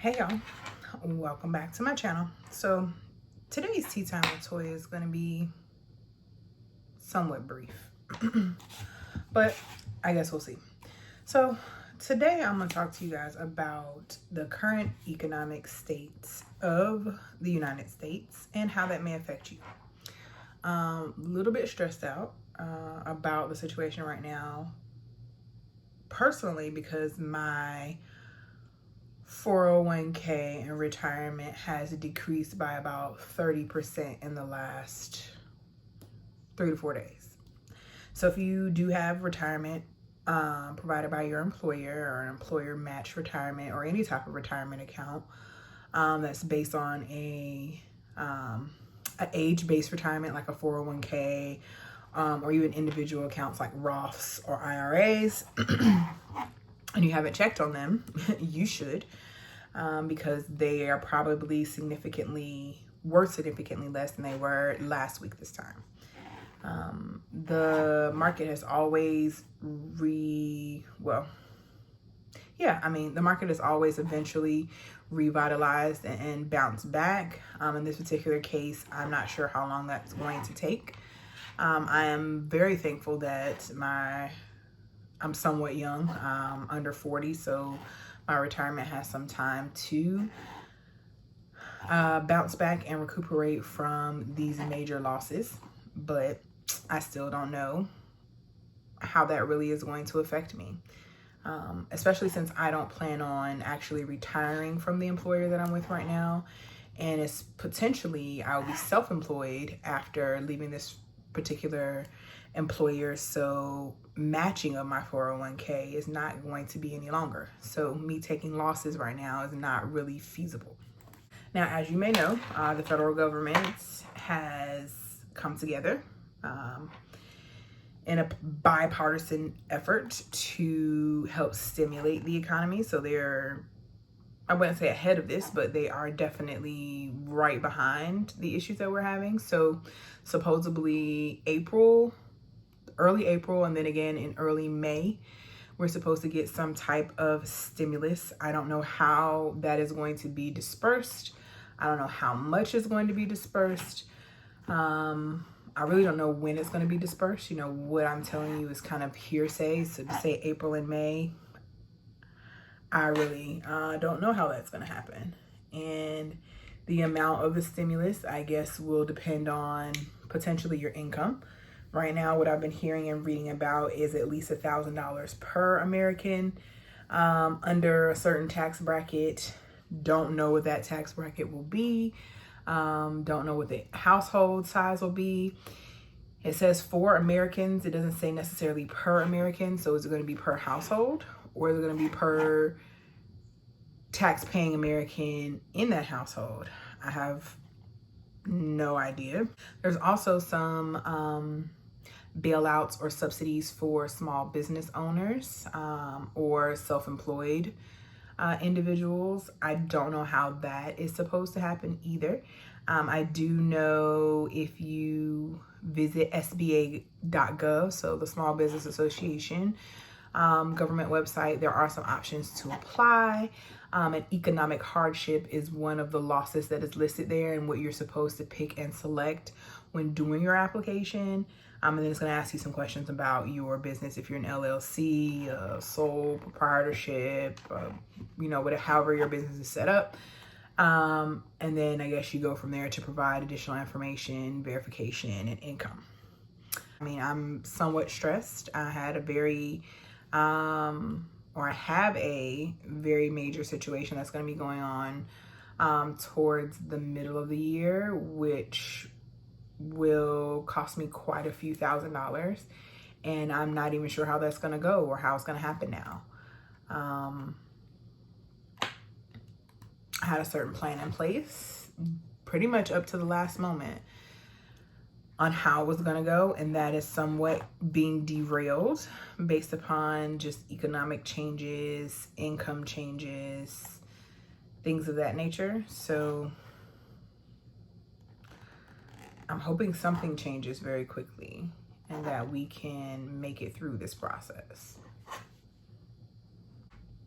Hey y'all, welcome back to my channel. So today's tea time with Toya is going to be somewhat brief, but I guess we'll see. So today I'm going to talk to you guys about the current economic state of the United States and how that may affect you. A little bit stressed out about the situation right now personally because my 401k and retirement has decreased by about 30% in the last 3 to 4 days. So if you do have retirement provided by your employer or an employer matched retirement or any type of retirement account that's based on a age-based retirement like a 401k or even individual accounts like Roths or IRAs and you haven't checked on them, you should. Because they are probably significantly less than they were last week this time. The market has always the market has always eventually revitalized and bounced back. In this particular case, I'm not sure how long that's going to take. I am very thankful that I'm somewhat young, under 40, so my retirement has some time to bounce back and recuperate from these major losses, but I still don't know how that really is going to affect me, especially since I don't plan on actually retiring from the employer that I'm with right now, and it's potentially I'll be self-employed after leaving this particular employer, so matching of my 401k is not going to be any longer. So me taking losses right now is not really feasible. Now, as you may know, the federal government has come together in a bipartisan effort to help stimulate the economy. So they're, I wouldn't say ahead of this, but they are definitely right behind the issues that we're having. So supposedly early April, and then again in early May, we're supposed to get some type of stimulus. I don't know how that is going to be dispersed. I don't know how much is going to be dispersed. I really don't know when it's going to be dispersed. You know, what I'm telling you is kind of hearsay. So to say April and May, I really don't know how that's going to happen. And the amount of the stimulus, I guess, will depend on potentially your income. Right now, what I've been hearing and reading about is at least $1,000 per American under a certain tax bracket. Don't know what that tax bracket will be. Don't know what the household size will be. It says for Americans. It doesn't say necessarily per American. So is it going to be per household, or is it going to be per tax-paying American in that household? I have no idea. There's also some bailouts or subsidies for small business owners or self-employed individuals. I don't know how that is supposed to happen either. I do know if you visit SBA.gov, so the Small Business Association government website, there are some options to apply. And economic hardship is one of the losses that is listed there and what you're supposed to pick and select when doing your application. And then it's going to ask you some questions about your business, if you're an LLC, sole proprietorship, however your business is set up. And then I guess you go from there to provide additional information, verification, and income. I mean, I'm somewhat stressed. I have a very major situation that's going to be going on towards the middle of the year, which will cost me quite a few $1,000s, and I'm not even sure how that's going to go or how it's going to happen now. I had a certain plan in place pretty much up to the last moment on how it was going to go, and that is somewhat being derailed based upon just economic changes, income changes, things of that nature. So I'm hoping something changes very quickly and that we can make it through this process.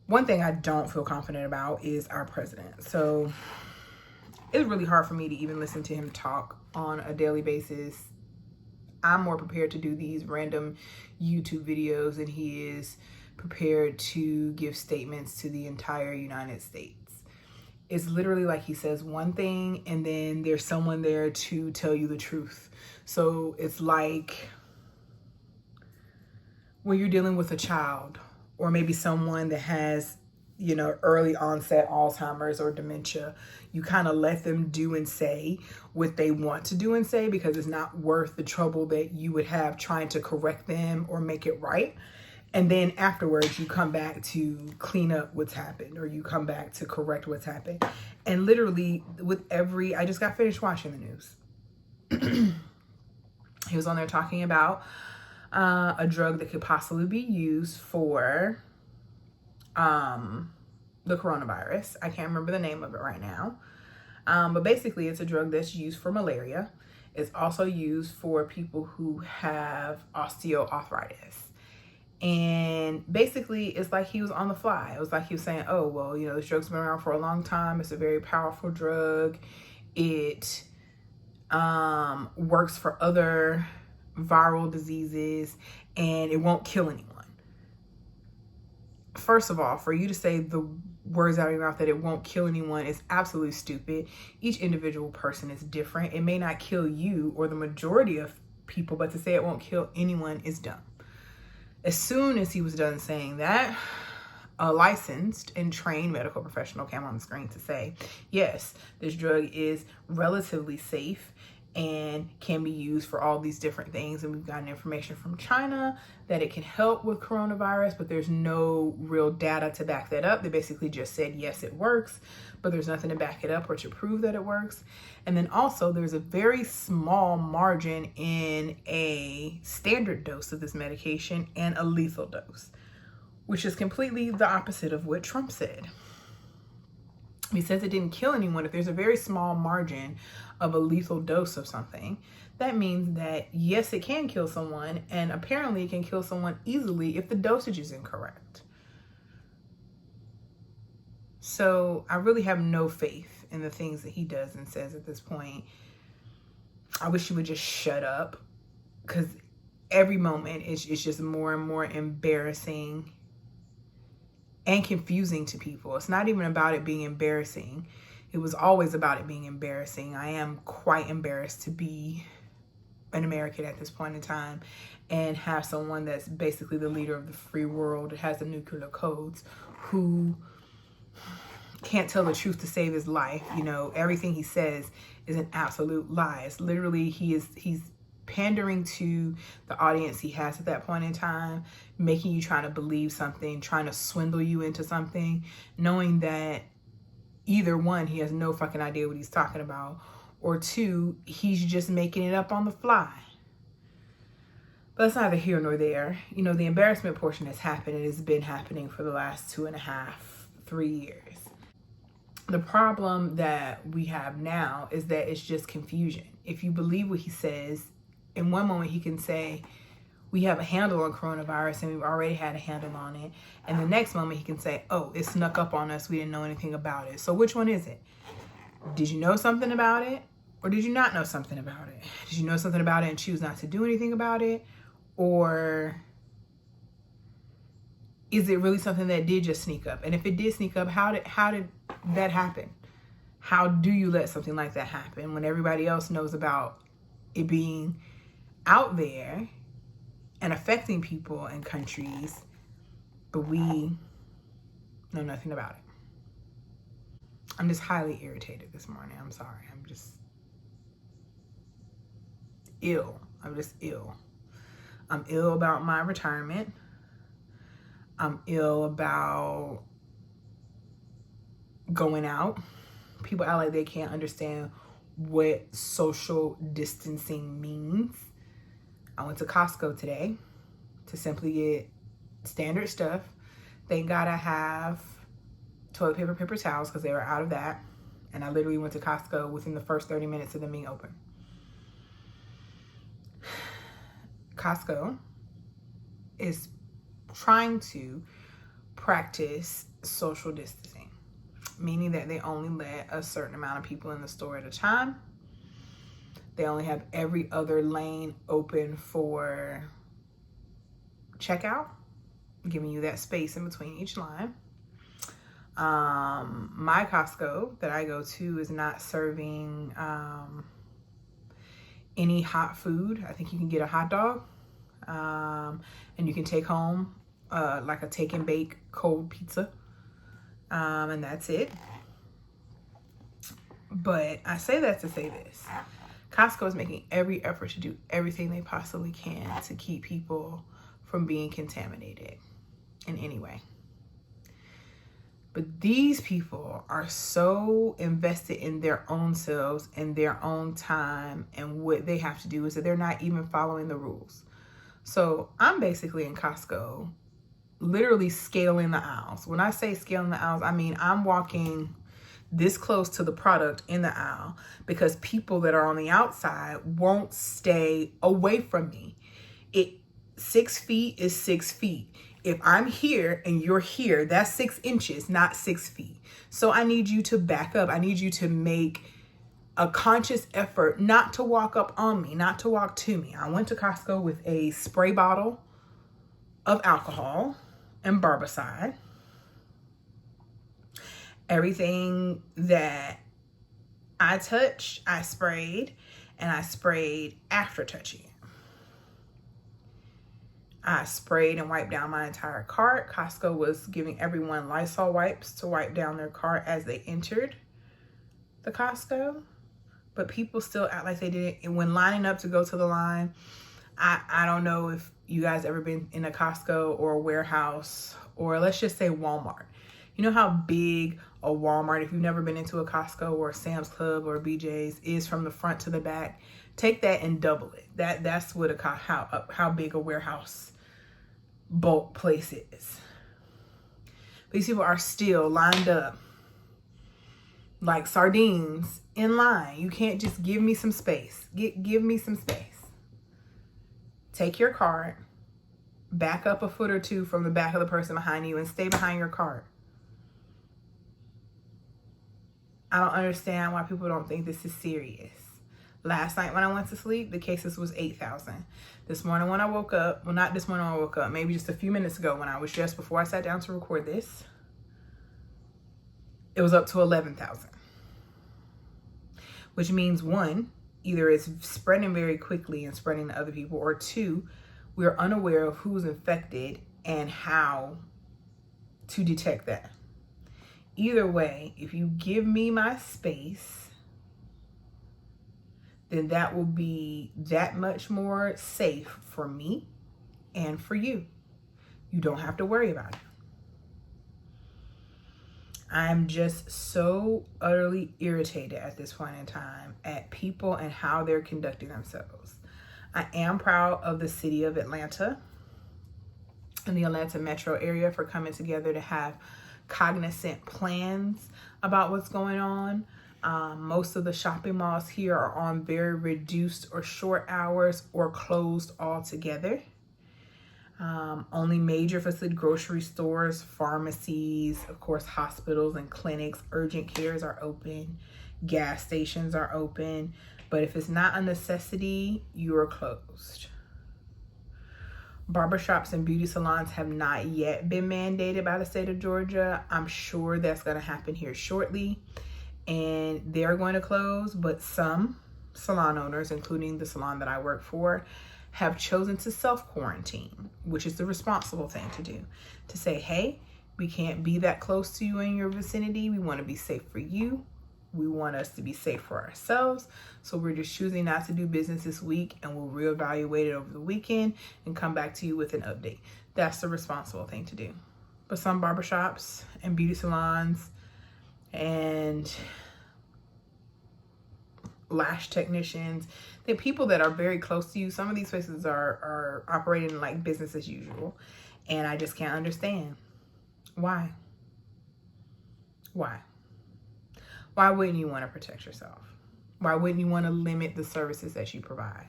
One thing I don't feel confident about is our president. So it's really hard for me to even listen to him talk on a daily basis. I'm more prepared to do these random YouTube videos than he is prepared to give statements to the entire United States. It's literally like he says one thing and then there's someone there to tell you the truth. So it's like when you're dealing with a child or maybe someone that has, you know, early onset Alzheimer's or dementia, you kind of let them do and say what they want to do and say because it's not worth the trouble that you would have trying to correct them or make it right. And then afterwards, you come back to clean up what's happened or you come back to correct what's happened. And literally I just got finished watching the news. He was on there talking about a drug that could possibly be used for the coronavirus. I can't remember the name of it right now. But basically it's a drug that's used for malaria. It's also used for people who have osteoarthritis. And basically it's like he was on the fly. It was like he was saying, oh, well, you know, this drug's been around for a long time. It's a very powerful drug. It works for other viral diseases and it won't kill anyone. First of all, for you to say the words out of your mouth that it won't kill anyone is absolutely stupid. Each individual person is different. It may not kill you or the majority of people, but to say it won't kill anyone is dumb. As soon as he was done saying that, a licensed and trained medical professional came on the screen to say, yes, this drug is relatively safe and can be used for all these different things. And we've gotten information from China that it can help with coronavirus, but there's no real data to back that up. They basically just said, yes, it works, but there's nothing to back it up or to prove that it works. And then also there's a very small margin in a standard dose of this medication and a lethal dose, which is completely the opposite of what Trump said. He says it didn't kill anyone. If there's a very small margin of a lethal dose of something, that means that yes, it can kill someone, and apparently it can kill someone easily if the dosage is incorrect. So I really have no faith in the things that he does and says at this point. I wish he would just shut up, because every moment it's just more and more embarrassing and confusing to people. It's not even about it being embarrassing. It was always about it being embarrassing. I am quite embarrassed to be an American at this point in time and have someone that's basically the leader of the free world, has the nuclear codes, who can't tell the truth to save his life. You know, everything he says is an absolute lie. It's literally, he's pandering to the audience he has at that point in time, making you trying to believe something, trying to swindle you into something, knowing that either one, he has no fucking idea what he's talking about, or two, he's just making it up on the fly. But it's neither here nor there. You know, the embarrassment portion has happened and it's been happening for the last 2.5, 3 years. The problem that we have now is that it's just confusion. If you believe what he says, in one moment he can say, we have a handle on coronavirus and we've already had a handle on it. And the next moment he can say, oh, it snuck up on us. We didn't know anything about it. So which one is it? Did you know something about it? Or did you not know something about it? Did you know something about it and choose not to do anything about it? Or is it really something that did just sneak up? And if it did sneak up, how did that happen? How do you let something like that happen when everybody else knows about it being out there and affecting people and countries, but we know nothing about it? I'm just highly irritated this morning. I'm sorry. I'm just ill. I'm just ill. I'm ill about my retirement. I'm ill about going out. People act like they can't understand what social distancing means. I went to Costco today to simply get standard stuff. Thank God I have toilet paper, paper towels, because they were out of that. And I literally went to Costco within the first 30 minutes of them being open. Costco is trying to practice social distancing, meaning that they only let a certain amount of people in the store at a time. They only have every other lane open for checkout, giving you that space in between each line. My Costco that I go to is not serving any hot food. I think you can get a hot dog, and you can take home like a take and bake cold pizza, and that's it. But I say that to say this. Costco is making every effort to do everything they possibly can to keep people from being contaminated in any way. But these people are so invested in their own selves and their own time, and what they have to do is that they're not even following the rules. So I'm basically in Costco, literally scaling the aisles. When I say scaling the aisles, I mean I'm walking this close to the product in the aisle because people that are on the outside won't stay away from me. 6 feet is 6 feet. If I'm here and you're here, that's 6 inches, not 6 feet. So I need you to back up. I need you to make a conscious effort not to walk up on me, not to walk to me. I went to Costco with a spray bottle of alcohol and barbicide. Everything that I touched, I sprayed, and I sprayed after touching it. I sprayed and wiped down my entire cart. Costco was giving everyone Lysol wipes to wipe down their cart as they entered the Costco. But people still act like they didn't. And when lining up to go to the line, I don't know if you guys ever been in a Costco or a warehouse, or let's just say Walmart. You know how big a Walmart, if you've never been into a Costco or a Sam's Club or a BJ's, is from the front to the back? Take that and double it. That's what how big a warehouse bulk place is. These people are still lined up like sardines in line. You can't just give me some space. Give me some space. Take your cart, back up a foot or two from the back of the person behind you, and stay behind your cart. I don't understand why people don't think this is serious. Last night when I went to sleep, the cases was 8,000. This morning when I woke up, well, not this morning when I woke up, maybe just a few minutes ago when I was dressed before I sat down to record this, it was up to 11,000. Which means one, either it's spreading very quickly and spreading to other people, or two, we're unaware of who's infected and how to detect that. Either way, if you give me my space, then that will be that much more safe for me and for you. You don't have to worry about it. I'm just so utterly irritated at this point in time at people and how they're conducting themselves. I am proud of the city of Atlanta and the Atlanta metro area for coming together to have cognizant plans about what's going on. Most of the shopping malls here are on very reduced or short hours or closed altogether. Only major facility grocery stores, pharmacies, of course, hospitals and clinics, urgent cares are open, gas stations are open. But if it's not a necessity, you are closed. Barbershops and beauty salons have not yet been mandated by the state of Georgia. I'm sure that's going to happen here shortly, and they're going to close. But some salon owners, including the salon that I work for, have chosen to self-quarantine, which is the responsible thing to do. To say, hey, we can't be that close to you in your vicinity. We want to be safe for you. We want us to be safe for ourselves. So we're just choosing not to do business this week, and we'll reevaluate it over the weekend and come back to you with an update. That's the responsible thing to do. But some barbershops and beauty salons and lash technicians, the people that are very close to you, some of these places are operating like business as usual. And I just can't understand. Why? Why wouldn't you want to protect yourself? Why wouldn't you want to limit the services that you provide?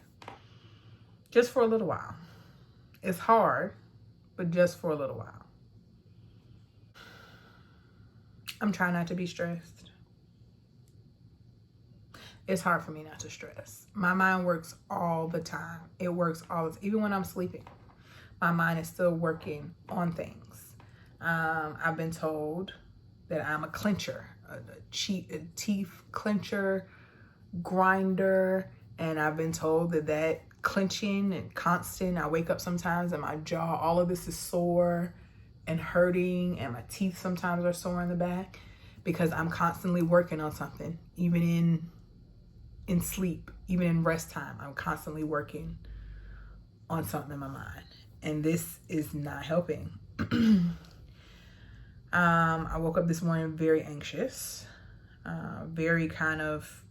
Just for a little while. It's hard, but just for a little while. I'm trying not to be stressed. It's hard for me not to stress. My mind works all the time. It works all the time. Even when I'm sleeping, my mind is still working on things. I've been told that I'm a clincher, a teeth clincher, grinder, and I've been told that clenching and constant, I wake up sometimes and my jaw, all of this is sore and hurting, and my teeth sometimes are sore in the back because I'm constantly working on something. Even in sleep, even in rest time, I'm constantly working on something in my mind, and this is not helping. I woke up this morning very anxious, very kind of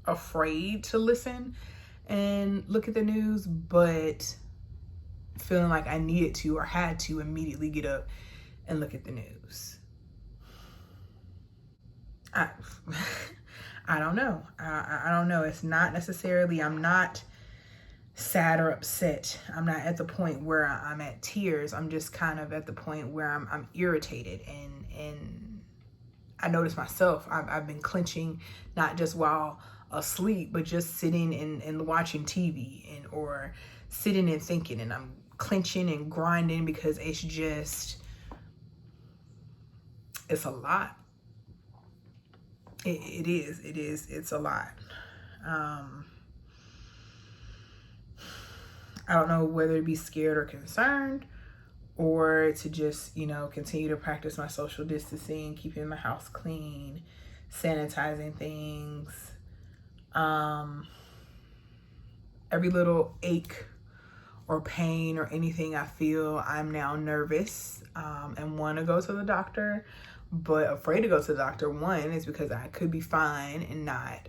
afraid to listen and look at the news, but feeling like I needed to or had to immediately get up and look at the news. I don't know. I don't know. It's not necessarily, I'm not sad or upset. I'm not at the point where I'm at tears. I'm just kind of at the point where I'm irritated, and I notice myself. I've been clenching, not just while asleep, but just sitting and watching TV or sitting and thinking, and I'm clenching and grinding because it's a lot. It's a lot. I don't know whether to be scared or concerned, or to just, continue to practice my social distancing, keeping my house clean, sanitizing things. Every little ache or pain or anything I feel, I'm now nervous and want to go to the doctor, but afraid to go to the doctor. One is because I could be fine and not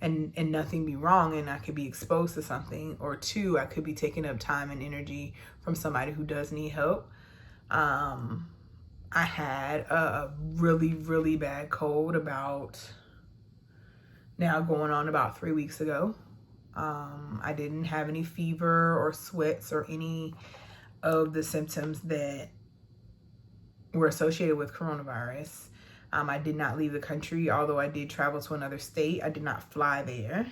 and nothing be wrong, and I could be exposed to something. Or two, I could be taking up time and energy from somebody who does need help. I had a really, really bad cold about now going on about 3 weeks ago. I didn't have any fever or sweats or any of the symptoms that were associated with coronavirus. I did not leave the country, although I did travel to another state. I did not fly there,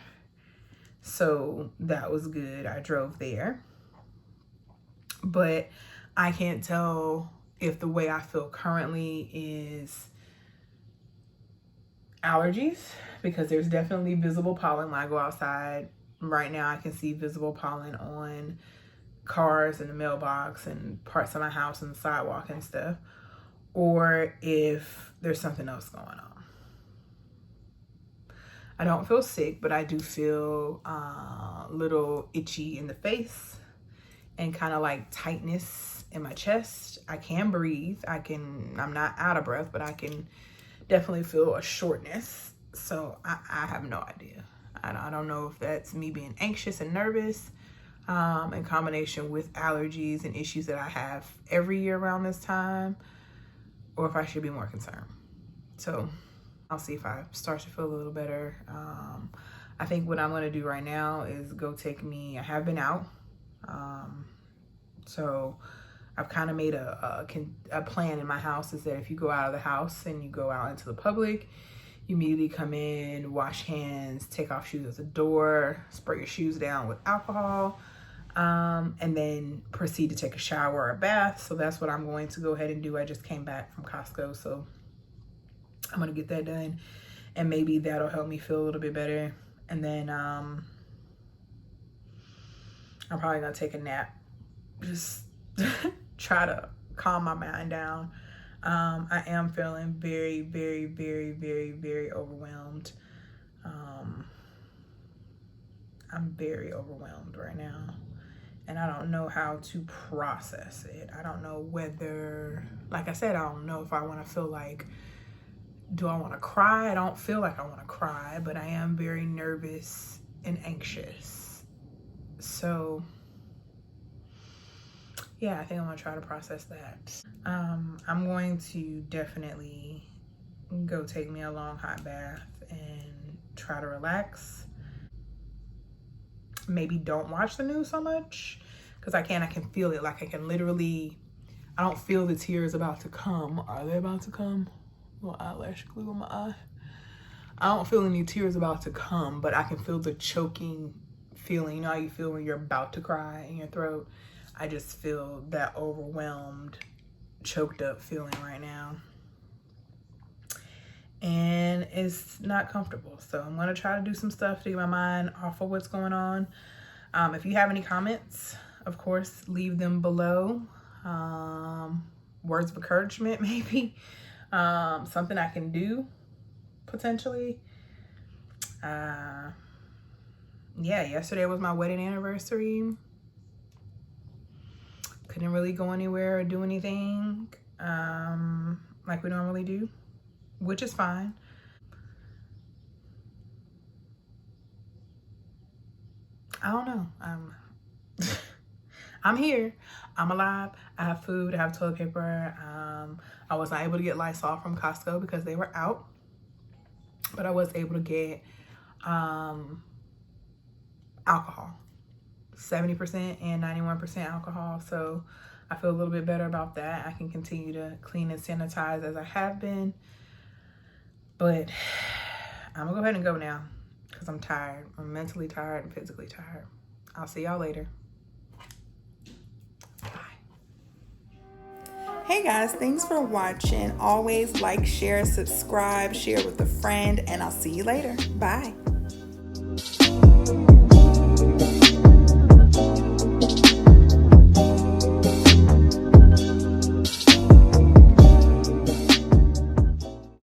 so that was good. I drove there. But I can't tell if the way I feel currently is allergies, because there's definitely visible pollen when I go outside. Right now I can see visible pollen on cars and the mailbox and parts of my house and the sidewalk and stuff, or if there's something else going on. I don't feel sick, but I do feel a little itchy in the face and kind of like tightness in my chest. I can breathe. I'm not out of breath, but I can definitely feel a shortness. So I have no idea. I don't know if that's me being anxious and nervous in combination with allergies and issues that I have every year around this time, or if I should be more concerned. So I'll see if I start to feel a little better. I think what I'm going to do right now is I have been out. So I've kind of made a plan in my house, is that if you go out of the house and you go out into the public, you immediately come in, wash hands, take off shoes at the door, spray your shoes down with alcohol, and then proceed to take a shower or a bath. So that's what I'm going to go ahead and do. I just came back from Costco, so I'm going to get that done, and maybe that'll help me feel a little bit better. And then I'm probably going to take a nap. Just try to calm my mind down. I am feeling very, very, very, very, very overwhelmed. I'm very overwhelmed right now, and I don't know how to process it. I don't know whether, like I said, I don't know if I want to feel like, do I want to cry? I don't feel like I want to cry, but I am very nervous and anxious. So yeah, I think I'm gonna try to process that. I'm going to definitely go take me a long hot bath and try to relax. Maybe don't watch the news so much, because I can feel it. Like I can literally, I don't feel the tears about to come. Are they about to come? Little eyelash glue on my eye. I don't feel any tears about to come, but I can feel the choking feeling. You know how you feel when you're about to cry in your throat? I just feel that overwhelmed, choked up feeling right now. And it's not comfortable. So I'm going to try to do some stuff to get my mind off of what's going on. If you have any comments, of course, leave them below. Words of encouragement, maybe. Something I can do, potentially. Yeah, yesterday was my wedding anniversary. Couldn't really go anywhere or do anything like we normally do, which is fine. I don't know. I'm here. I'm alive. I have food. I have toilet paper. I was not able to get Lysol from Costco because they were out, but I was able to get alcohol, 70% and 91% alcohol. So I feel a little bit better about that. I can continue to clean and sanitize as I have been, but I'm gonna go ahead and go now because I'm tired. I'm mentally tired and physically tired. I'll see y'all later. Hey guys, thanks for watching. Always like, share, subscribe, share with a friend, and I'll see you later. Bye.